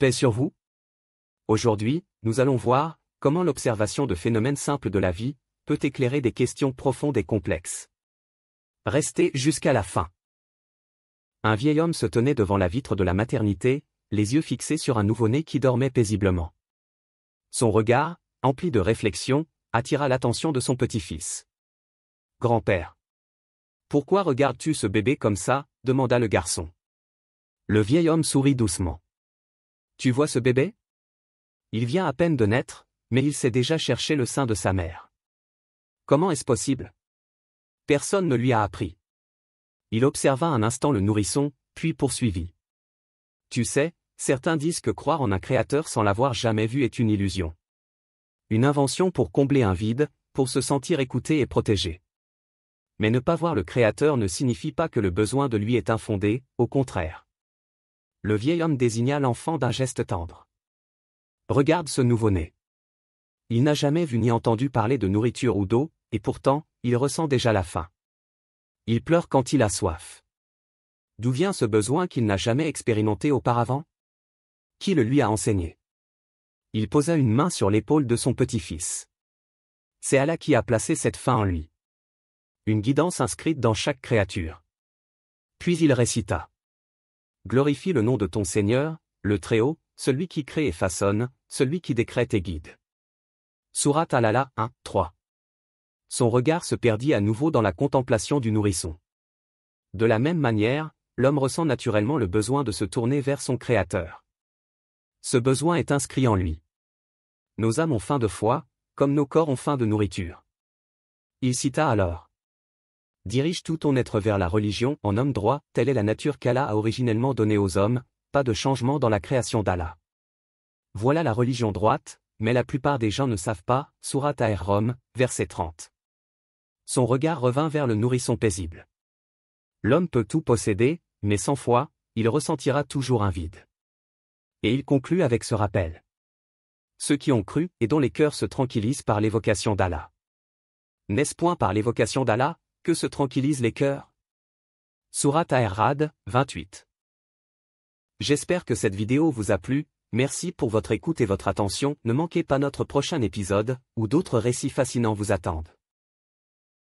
Paix sur vous. Aujourd'hui, nous allons voir comment l'observation de phénomènes simples de la vie peut éclairer des questions profondes et complexes. Restez jusqu'à la fin. Un vieil homme se tenait devant la vitre de la maternité, les yeux fixés sur un nouveau-né qui dormait paisiblement. Son regard, empli de réflexion, attira l'attention de son petit-fils. « Grand-père. Pourquoi regardes-tu ce bébé comme ça ?» demanda le garçon. Le vieil homme sourit doucement. « Tu vois ce bébé ? Il vient à peine de naître, mais il sait déjà chercher le sein de sa mère. Comment est-ce possible ? Personne ne lui a appris. » Il observa un instant le nourrisson, puis poursuivit. « Tu sais, certains disent que croire en un créateur sans l'avoir jamais vu est une illusion. Une invention pour combler un vide, pour se sentir écouté et protégé. Mais ne pas voir le créateur ne signifie pas que le besoin de lui est infondé, au contraire. » Le vieil homme désigna l'enfant d'un geste tendre. « Regarde ce nouveau-né. Il n'a jamais vu ni entendu parler de nourriture ou d'eau, et pourtant, il ressent déjà la faim. Il pleure quand il a soif. D'où vient ce besoin qu'il n'a jamais expérimenté auparavant ? Qui le lui a enseigné ? » Il posa une main sur l'épaule de son petit-fils. « C'est Allah qui a placé cette faim en lui. Une guidance inscrite dans chaque créature. » Puis il récita. « Glorifie le nom de ton Seigneur, le Très-Haut, celui qui crée et façonne, celui qui décrète et guide. » Sourate Al-Alaq 1, 3. Son regard se perdit à nouveau dans la contemplation du nourrisson. De la même manière, l'homme ressent naturellement le besoin de se tourner vers son Créateur. Ce besoin est inscrit en lui. Nos âmes ont faim de foi, comme nos corps ont faim de nourriture. Il cita alors. Dirige tout ton être vers la religion en homme droit, telle est la nature qu'Allah a originellement donnée aux hommes, pas de changement dans la création d'Allah. Voilà la religion droite, mais la plupart des gens ne savent pas, Sourate Ar-Rum, verset 30. Son regard revint vers le nourrisson paisible. L'homme peut tout posséder, mais sans foi, il ressentira toujours un vide. Et il conclut avec ce rappel. Ceux qui ont cru et dont les cœurs se tranquillisent par l'évocation d'Allah. N'est-ce point par l'évocation d'Allah que se tranquillisent les cœurs ? Sourate Ar-Ra'd, 28. J'espère que cette vidéo vous a plu, merci pour votre écoute et votre attention, ne manquez pas notre prochain épisode, où d'autres récits fascinants vous attendent.